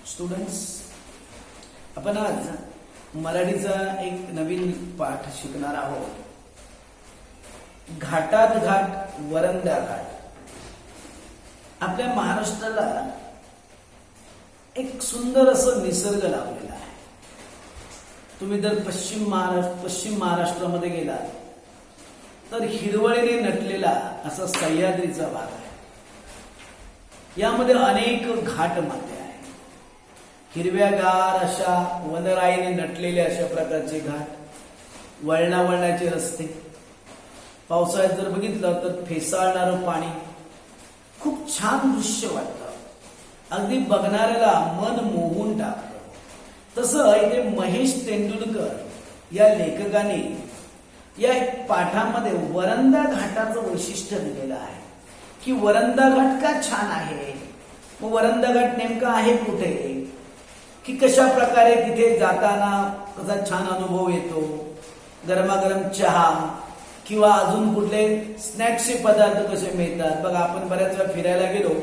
Students, आपण आज मराठीचा एक नवीन पाठ शिकणार आहोत. घाटात घाट वरंदा घाट. आपल्या महाराष्ट्राला एक सुंदर असं निसर्ग लाभलेला आहे. तुम्ही जर पश्चिम महाराष्ट्रामध्ये गेलात तर हिरवळीने नटलेला असा सह्याद्रीचा भाग आहे. यामध्ये अनेक घाट माते आहे. हिरव्यागार अशा वनराईने नटलेले अशा प्रकारचे घाट, वळणावळणाचे रस्ते, पावसाळ्यात जर बघितलं तर फेसाळणारं पाणी, खूप छान दृश्य वाटतं. अगदी बघणाऱ्याला मन मोहून टाकतं. तसं इथे महेश तेंडुलकर या लेखकाने या पाठामध्ये वरंदा घाटाचं वैशिष्ट्य दिलेलं आहे की वरंदा घाट का छान आहे, मग वरंदा घाट नेमका आहे कुठे, की कशा प्रकारे तिथे जाताना कसा छान अनुभव येतो, गरमागरम चहा किंवा अजून कुठले स्नॅक्सचे पदार्थ कसे मिळतात. बघा, आपण बऱ्याच वेळा फिरायला गेलो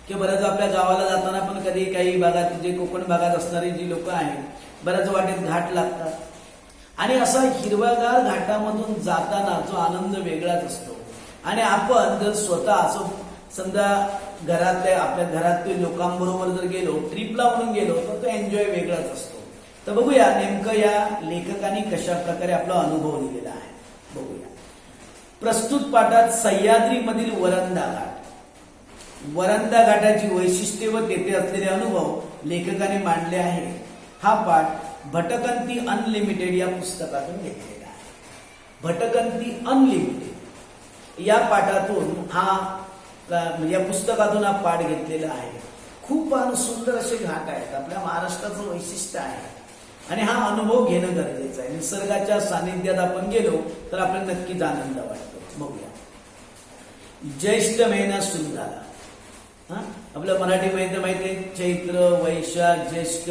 की बऱ्याच आपल्या गावाला जाताना पण कधी काही भागात जे कोकण भागात असणारी जी लोक आहेत, बऱ्याच वाटेत घाट लागतात आणि असा हिरवागार घाटामधून जाताना जो आनंद वेगळाच असतो. आणि आपण जर स्वतः असं समजा आपल्या घरातील लोकांबरोबर जर गेलो, ट्रिपला म्हणून गेलो, तर तो एन्जॉय वेगळाच असतो. तर बघूया नेमकं या लेखकांनी कशा प्रकारे आपला अनुभव दिलेला आहे. बघूया. प्रस्तुत पाठात सह्याद्रीमधील वरंदा घाट, वरंदा घाटाची वैशिष्ट्ये व तेथे असलेले अनुभव लेखकाने मांडले आहे. हा पाठ भटकंती अनलिमिटेड या पुस्तकातून घेतलेला आहे. भटकंती अनलिमिटेड या पाठातून या पुस्तकातून हा पाठ घेतलेला आहे. खूप सुंदर असे घाट आहेत, आपल्या महाराष्ट्राचं वैशिष्ट्य आहे आणि हा अनुभव घेणं गरजेचं आहे. निसर्गाच्या सानिध्यात आपण गेलो तर आपल्याला नक्कीच आनंद वाटतो. बघूया. ज्येष्ठ महिना सुरू झाला. आपल्या मराठी महिने माहिती आहे, चैत्र, वैशाख, ज्येष्ठ,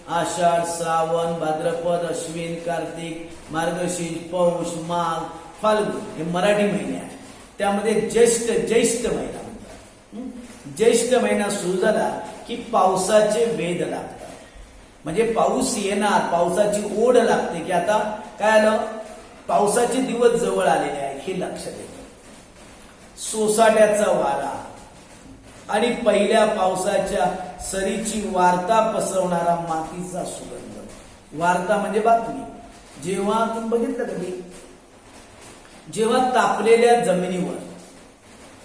आषाढ, श्रावण, भाद्रपद, अश्विन, कार्तिक, मार्गशीर्ष, पौष, माघ, फाल्गुन हे मराठी महिने आहेत. त्यामध्ये ज्येष्ठ महिना म्हणतात. ज्येष्ठ महिना सुरू झाला की पावसाचे वेध लागतात. म्हणजे पाऊस येणार, पावसाची ओढ लागते की आता काय आलं, पावसाचे दिवस जवळ आलेले आहेत हे लक्षात येतं. सोसाट्याचा वारा आणि पहिल्या पावसाच्या सरीची वार्ता पसरवणारा मातीचा सुगंध. वार्ता म्हणजे बातमी. जेव्हा तुम्ही बघितलं कधी, जेव्हा तापलेल्या जमिनीवर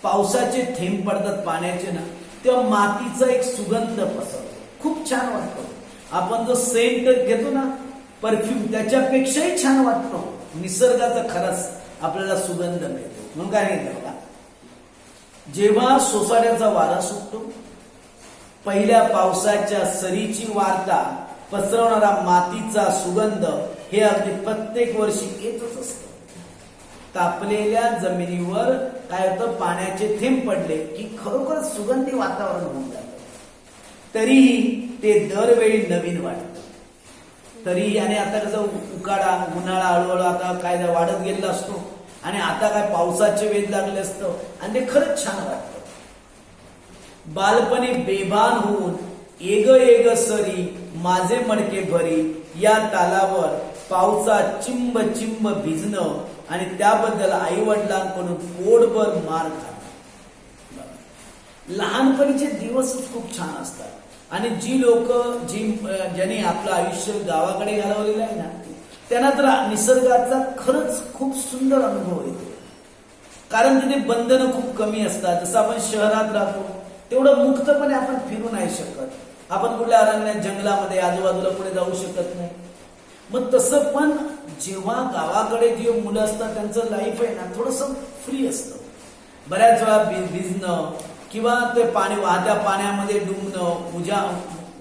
पावसाचे थेंब पडतात पाण्याचे ना, तेव्हा मातीचा एक सुगंध पसरतो, खूप छान वाटतो. आपण जो सेंट घेतो ना, परफ्यूम, त्याच्यापेक्षाही छान वाटतो. निसर्गाचा खरंच आपल्याला सुगंध मिळतो. म्हणून काय नाही बघा, जेव्हा सोसाट्याचा वारा सुटतो, पहिल्या पावसाच्या सरीची वार्ता पसरवणारा मातीचा सुगंध हे अगदी प्रत्येक वर्षी येतच असतं. तापलेल्या जमिनीवर काय होतं, पाण्याचे थेंब पडले की खरोखर सुगंधी वातावरण होऊन जातं. तरीही ते दरवेळी नवीन वाटतं. तरीही, आणि आता कसं उकाडा, उन्हाळा हळूहळू आता काय वाढत गेलेला असतो आणि आता काय पावसाचे वेध लागले असतं आणि ते खरंच छान वाटतं. बालपणी बेभान होऊन एग एग सरी माझे मडके भरी या तालावर पावसात चिंब चिंब भिजणं आणि त्याबद्दल आई वडिलांकडून पोटभर मार खाणं. लहानपणीचे दिवसच खूप छान असतात आणि जी लोक ज्यांनी आपलं आयुष्य गावाकडे घालवलेलं आहे ना, त्यांना तर निसर्गाचा खरंच खूप सुंदर अनुभव येतो. कारण तिथे बंधनं खूप कमी असतात. जसं आपण शहरात राहतो तेवढं मुक्तपणे आपण फिरू नाही शकत. आपण कुठल्या अरण्यात, जंगलामध्ये आजूबाजूला पुढे जाऊ शकत नाही. मग तसं पण जेव्हा गावाकडे जे मुलं असतात त्यांचं लाईफ आहे ना, थोडंसं फ्री असतं. बऱ्याच वेळा भिजणं किंवा ते पाणी, वाहत्या पाण्यामध्ये डुंबणं,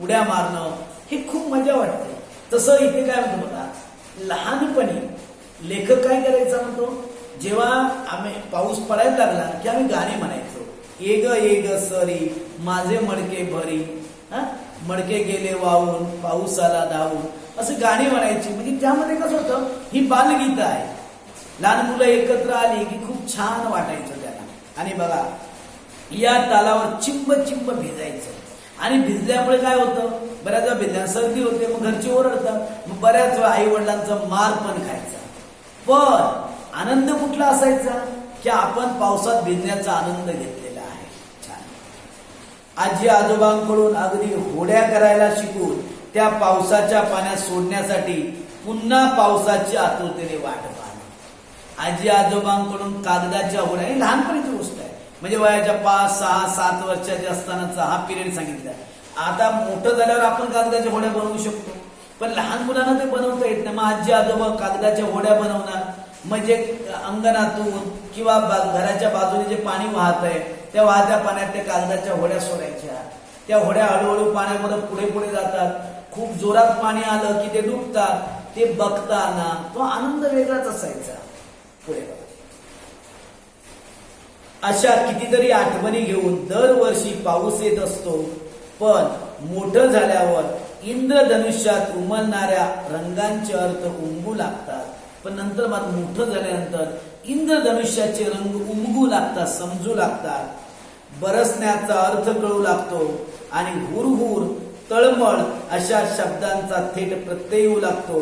उड्या मारणं, हे खूप मजा वाटते. तसं इथे काय म्हणतो बघा, लहानपणी लेखक काय करायचा म्हणतो, जेव्हा आम्ही पाऊस पडायला लागला की आम्ही गाणे म्हणायचो. एग एग सरी माझे मडके भरी, मडके गेले वाहून पाऊस आला धावून, असे गाणी म्हणायची. म्हणजे त्यामध्ये कसं होतं, ही बालगीत आहे. लहान मुलं एकत्र आली की खूप छान वाटायचं त्यांना. आणि बघा, या तालावर चिंब चिंब भिजायचं आणि भिजल्यामुळे काय होतं, बऱ्याच वेळा भिजल्याने सर्दी होते, मग घरचे ओरडतात, मग बऱ्याच वेळा आई वडिलांचा मार पण खायचा. पण आनंद कुठला असायचा की आपण पावसात भिजण्याचा आनंद घेतलेला आहे. छान. आजी आजोबांकडून अगदी होड्या करायला शिकून त्या पावसाच्या पाण्यात सोडण्यासाठी पुन्हा पावसाची आतुरतेने वाट पाहणं. आजी आजोबांकडून कागदाच्या होड्या, ही लहानपणीची गोष्ट आहे, म्हणजे वयाच्या 5, 6, 7 वर्षाच्या असतानाचा हा पिरियड सांगितला. आता मोठं झाल्यावर आपण कागदाच्या होड्या बनवू शकतो, पण लहान मुलांना ते बनवता येत नाही. मग आजी आजोबा कागदाच्या होड्या बनवणार, म्हणजे अंगणातून किंवा घराच्या बाजूने जे पाणी वाहत आहे त्या वाहत्या पाण्यात त्या कागदाच्या होड्या सोडायच्या. त्या होड्या हळूहळू पाण्यामध्ये पुढे पुढे जातात. खूप जोरात पाणी आलं की ते डुबतात. ते बघताना तो आनंद वेगळाच असायचा. पुढे अशा कितीतरी आठवणी घेऊन दरवर्षी पाऊस येत असतो. पण मोठं झाल्यावर इंद्रधनुष्यात उमलणाऱ्या रंगांचे अर्थ उमगू लागतात. पण नंतर मात्र मोठं झाल्यानंतर इंद्रधनुष्याचे रंग उमगू लागतात, समजू लागतात. बरसण्याचा अर्थ कळू लागतो आणि हुरहुर, तळमळ अशा शब्दांचा थेट प्रत्यय येऊ लागतो.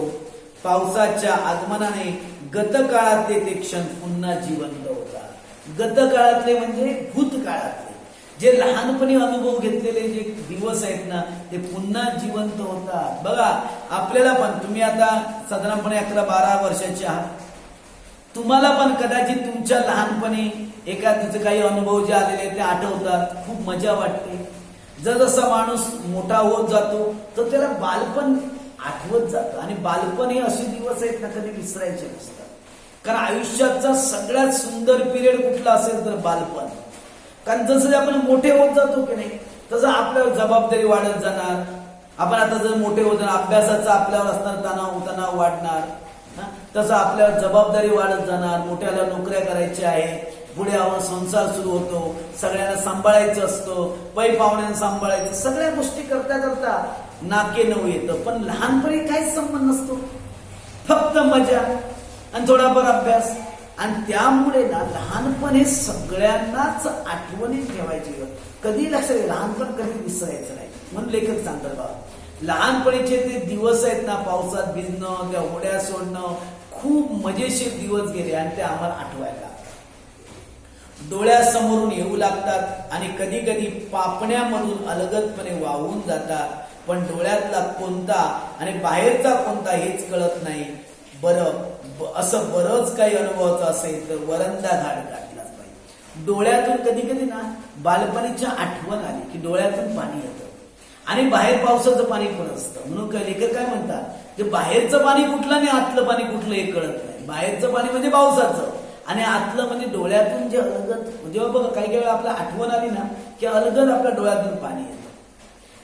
पावसाच्या आगमनाने गतकाळातले ते क्षण पुन्हा जिवंत होतात. गतकाळातले म्हणजे भूतकाळातले जे लहानपणी अनुभव घेतलेले जे दिवस आहेत ना, ते पुन्हा जिवंत होतात. बघा आपल्याला पण, तुम्ही आता साधारणपणे 11-12 वर्षाचे आहात, तुम्हाला पण कदाचित तुमच्या लहानपणी एखाद्याचे काही अनुभव जे आलेले ते आठवतात. खूप मजा वाटते. जसा माणूस मोठा होत जातो तर त्याला बालपण आठवत जातं. आणि बालपण हे असे दिवस आहेत ना, कधी विसरायचे नसतात. कारण आयुष्याचा सगळ्यात सुंदर पिरियड कुठला असेल तर बालपण. कारण जसं आपण मोठे होत जातो की नाही, तसं आपल्यावर जबाबदारी वाढत जाणार. आपण आता जर मोठे होत जाणार, अभ्यासाचा आपल्यावर असणार तणाव वाढणार. तसं आपल्यावर जबाबदारी वाढत जाणार. मोठ्याला नोकऱ्या करायच्या आहे, पुढे आपण संसार सुरू होतो, सगळ्यांना सांभाळायचं असतं, पै पाहुण्यांना सांभाळायचं, सगळ्या गोष्टी करता करता नाके नऊ येतं. पण लहानपणी काहीच संबंध नसतो, फक्त मजा आणि थोडाफार अभ्यास. आणि त्यामुळे ना लहानपण हे सगळ्यांनाच आठवणी ठेवायची. कधी लक्षात घ्या, लहानपण कधी विसरायचं नाही. म्हणून लेखक सांगतात बाबा, लहानपणीचे ते दिवस आहेत ना, पावसात भिजणं, त्या होड्या सोडणं, खूप मजेशीर दिवस गेले आणि ते आम्हाला आठवायला डोळ्यासमोरून येऊ लागतात. आणि कधी कधी पापण्यामधून अलगदपणे वाहून जातात. पण डोळ्यातला कोणता आणि बाहेरचा कोणता हेच कळत नाही. असं बरंच काही अनुभवाचं असेल तर वरंदा घाट गाठलाच पाहिजे. डोळ्यातून कधी कधी ना बालपणीच्या आठवण आली की डोळ्यातून पाणी येतं. आणि बाहेर पावसाचं पाणी पण असतं. म्हणून लेखक काय म्हणतात, जे बाहेरचं पाणी कुठलं आणि आतलं पाणी कुठलं हे कळत नाही. बाहेरचं पाणी म्हणजे पावसाचं आणि आतलं म्हणजे डोळ्यातून जे अलगद, जेव्हा बघा काही वेळा आपल्या आठवण आली ना की अलगद आपल्या डोळ्यातून पाणी येतं.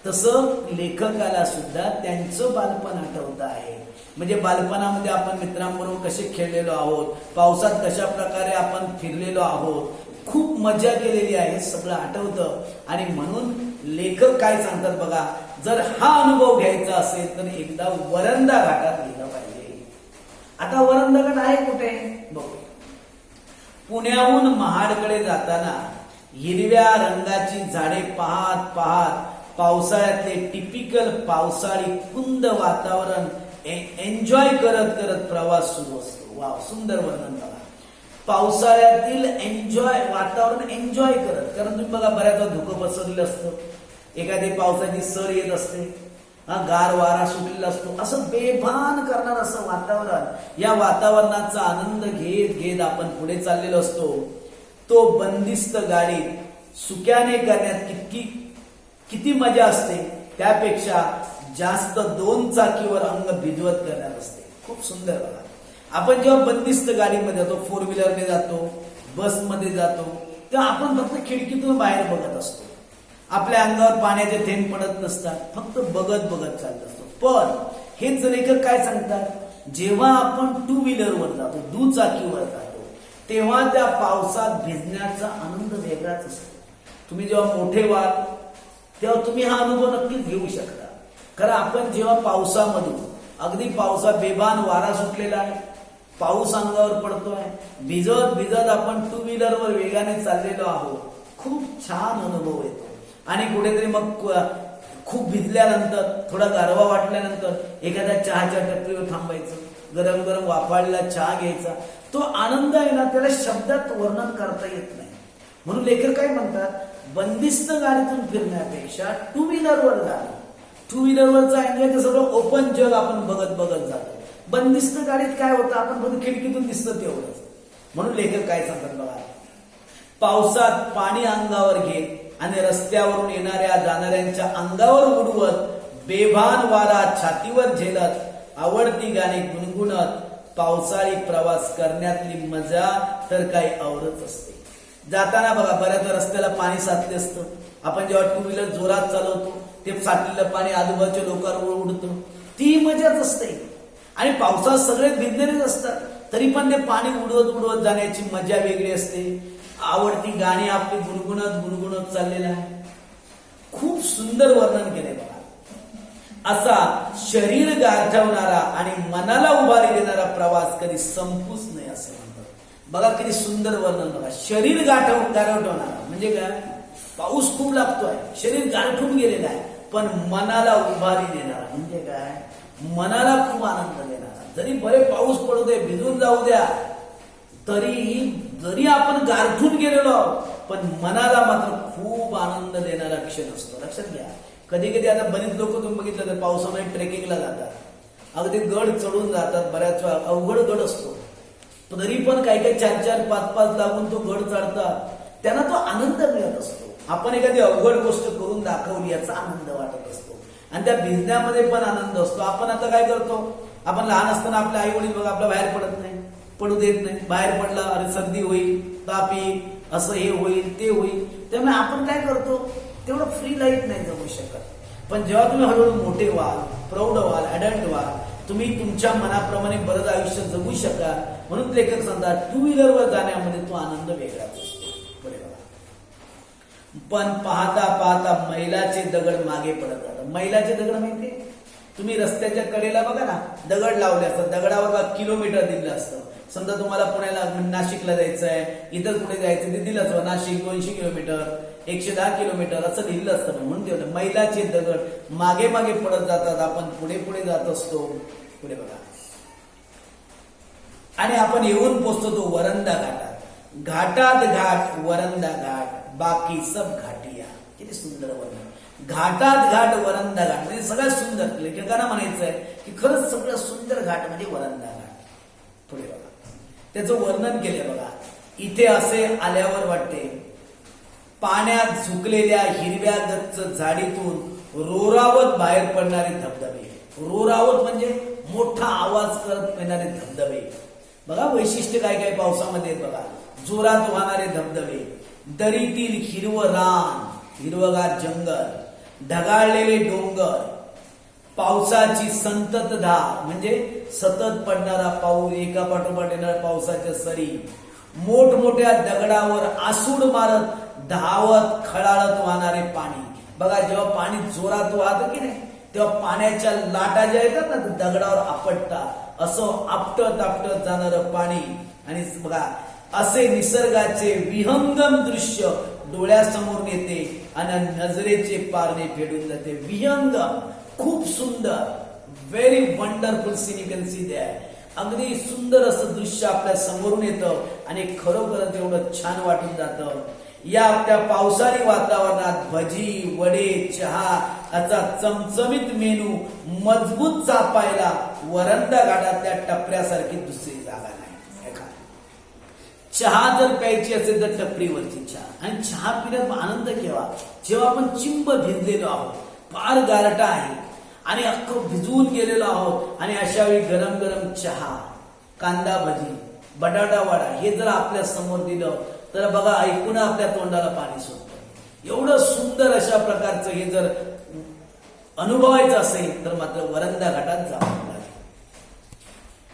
तसं लेखकाला सुद्धा त्यांचं बालपण आठवतं आहे. म्हणजे बालपणामध्ये आपण मित्रांबरोबर कसे खेळलेलो आहोत, पावसात कशा प्रकारे आपण फिरलेलो आहोत, खूप मजा केलेली आहे, सगळं आठवतं. आणि म्हणून लेखक काय सांगतात बघा, जर हा अनुभव घ्यायचा असेल तर एकदा वरंदा घाटात गेलं पाहिजे. आता वरंदा घाट आहे कुठे बघू. पुण्याहून महाडकडे जाताना हिरव्या रंगाची झाडे पाहत पाहत पावसाळ्यातले टिपिकल पावसाळी कुंद वातावरण एन्जॉय करत करत प्रवास सुरू असतो. वा, सुंदर वर्णन बघा. पावसाळ्यातील वातावरण एन्जॉय करत, कारण तुम्ही बघा बऱ्याचदा धुकं पसरलेलं असतं, एखादी पावसाची सर येत असते, गार वारा सुटलेला असतो, असं बेभान करणार असं वातावरण. या वातावरणाचा आनंद घेत घेत आपण पुढे चाललेलो असतो. तो बंदिस्त गाडीत सुक्याने करण्यात किती मजा असते, त्यापेक्षा जास्त 2 चाकीवर अंग भिजवत करण्यात असते. खूप सुंदर बघा. आपण जेव्हा बंदिस्त गाडीमध्ये जातो, 4 व्हीलरने जातो, बसमध्ये जातो, तेव्हा आपण फक्त खिडकीतून बाहेर बघत असतो. आपल्या अंगावर पाण्याचे थेंब पडत नसतात, फक्त बघत बघत चालत असतो. पण हेच लेखक काय सांगतात, जेव्हा आपण 2 व्हीलरवर जातो, दुचाकीवर जातो, तेव्हा त्या पावसात भिजण्याचा आनंद वेगळाच असतो. तुम्ही जेव्हा मोठे व्हाल तेव्हा तुम्ही हा अनुभव नक्कीच घेऊ शकता. कारण आपण जेव्हा पावसामधून, अगदी पावसा बेभान वारा सुटलेला आहे, पाऊस अंगावर पडतोय, भिजत भिजत आपण 2 व्हीलरवर वेगाने चाललेलो आहोत, खूप छान अनुभव येतो. आणि कुठेतरी मग खूप भिजल्यानंतर थोडा गारवा वाटल्यानंतर एखाद्या चहाच्या टपरीवर थांबायचं, गरम गरम वाफाळलेला चहा घ्यायचा. तो आनंद आहे ना, त्याला शब्दात वर्णन करता येत नाही. म्हणून लेखक काय म्हणतात, बंदिस्त गाडीतून फिरण्यापेक्षा टू व्हीलरवर जाणं. टू व्हीलरवरचा एन्जॉय तर सगळं ओपन जग आपण बघत बघत जातो. बंदिस्त गाडीत काय होतं, आपण फक्त खिडकीतून दिसतं तेवढंच. म्हणून लेखक काय सांगतात बघा, पावसात पाणी अंगावर घेत आणि रस्त्यावरून येणाऱ्या जाणाऱ्यांच्या अंगावर उडवत, बेभान वारा छातीवर झेलत, आवडती गाणी गुणगुणत पावसाळी प्रवास करण्यातली मजा तर काही औरच असते. जाताना बघा बऱ्याच रस्त्याला पाणी साचले असतं. आपण जेव्हा टू व्हीलर जोरात चालवतो ते साचलेलं पाणी आजूबाजूच्या लोकांवर उडतं, ती मजाच असते. आणि पावसात सगळे भिजलेलेच असतात, तरी पण ते पाणी उडवत उडवत जाण्याची मजा वेगळी असते. आवडती गाणी आपली गुणगुणत गुणगुणत चाललेलं आहे. खूप सुंदर वर्णन केले बघा. असा शरीर गारठवणारा आणि मनाला उभारी देणारा प्रवास कधी संपूच नाही असं म्हणतात. बघा किती सुंदर वर्णन बघा. शरीर गारठवणारा म्हणजे काय, पाऊस खूप लागतोय, शरीर गारठून गेलेलं आहे, पण मनाला उभारी देणारा म्हणजे काय, मनाला खूप आनंद देणारा. जरी बरे पाऊस पडू दे, भिजून जाऊ द्या, जरी आपण गारठून गेलेलो आहोत, पण मनाला मात्र खूप आनंद देणारा क्षण असतो. लक्षात घ्या. कधी कधी आता बरीच लोक तुम्ही बघितलं तर पावसामध्ये ट्रेकिंगला जातात, अगदी गड चढून जातात, बऱ्याच वेळा अवघड गड असतो, तरी पण काही काही 4-4, 5-5 लागून तो गड चढतात, त्यांना तो आनंद मिळत असतो. आपण एखादी अवघड गोष्ट करून दाखवली याचा आनंद वाटत असतो, आणि त्या भिजण्यामध्ये पण आनंद असतो. आपण आता काय करतो, आपण लहान असताना आपले आई वडील बघा आपल्या बाहेर पडत नाही, पडू देत नाही. बाहेर पडला अरे सर्दी होईल, ताप येईल, असं हे होईल ते होईल, त्यामुळे आपण काय करतो, तेवढं फ्री लाईफ नाही जगू शकत. पण जेव्हा तुम्ही हळूहळू मोठे व्हाल, प्रौढ व्हाल, अडल्ट व्हाल, तुम्ही तुमच्या मनाप्रमाणे बरंच आयुष्य जगू शकाल. म्हणून लेखक सांगतात टू व्हीलरवर जाण्यामध्ये तो आनंद वेगळाच असतो. पण पाहता पाहता मैलाचे दगड मागे पडत जातात. मैलाचे दगड माहिती, तुम्ही रस्त्याच्या कडेला बघा ना दगड लावले असतात, दगडावर किलोमीटर दिलं असतं. समजा तुम्हाला पुण्याला नाशिकला जायचं आहे, इतर कुठे जायचं ते दिलं असतं, नाशिक 200 किलोमीटर, 110 किलोमीटर असं लिहिलं असतं. म्हणून ते मैलाचे दगड मागे मागे पडत जातात, आपण पुढे पुढे जात असतो. पुढे बघा, आणि आपण येऊन पोचतो तो वरंदा घाटात. घाटात घाट वरंदा घाट, बाकी सब घाटिया. किती सुंदर वर्णन. घाटात घाट वरंदा घाट म्हणजे सगळ्यात सुंदर. लेखकांना म्हणायचं आहे की खरंच सगळ्यात सुंदर घाट म्हणजे वरंदा घाट. पुढे बघा, त्याचं वर्णन केले बघा. इथे असे आल्यावर वाटते पाण्यात झुकलेल्या हिरव्या गच्च झाडीतून रोरावत बाहेर पडणारे धबधबे. रोरावत म्हणजे मोठा आवाज करत येणारे धबधबे. बघा वैशिष्ट्य काय काय पावसामध्ये बघा. जोरात वाहणारे धबधबे, दरीतील हिरवं रान, हिरवगार जंगल, ढगाळलेले डोंगर, पावसाची संततधार म्हणजे सतत पडणारा पाऊस, एका पाठोपाठ येणाऱ्या पावसाच्या सरी, मोठमोठ्या दगडावर आसूड मारत धावत खळाळत वाहणारे पाणी. बघा जेव्हा पाणी जोरात वाहतं की नाही, तेव्हा पाण्याच्या लाटा ज्या येतात ना दगडावर आपटतात, असं आपटत आपटत जाणारं पाणी. आणि बघा असे निसर्गाचे विहंगम दृश्य डोळ्यासमोर येते आणि नजरेचे पारणे फेडून जाते. विहंगम, खूप सुंदर, very wonderful scene you can see there. अगदी सुंदर असं दृश्य आपल्या समोरून येतं आणि खरोखरच एवढं छान वाटून जातं. या आपल्या पावसाळी वातावरणात भजी, वडे, चहा असा चमचमीत मेनू मजबूत चापायला वरंदा घाटातल्या टपऱ्यासारखी दुसरी जागा नाही. चहा जर प्यायची असेल तर टपरीवरची चहा. आणि चहा पिण्यात आनंद केव्हा, जेव्हा आपण चिंब भिजलेलो आहोत, फार गारटा आहे आणि अख्खं भिजून गेलेलो आहोत, आणि अशा वेळी गरम गरम चहा, कांदा भजी, बटाटा वडा हे जर आपल्या समोर दिलं तर बघा ऐकून आपल्या तोंडाला पाणी सुटतं. एवढं सुंदर अशा प्रकारचं हे जर अनुभवायचं असेल तर मात्र वरंदा घाटात जावं.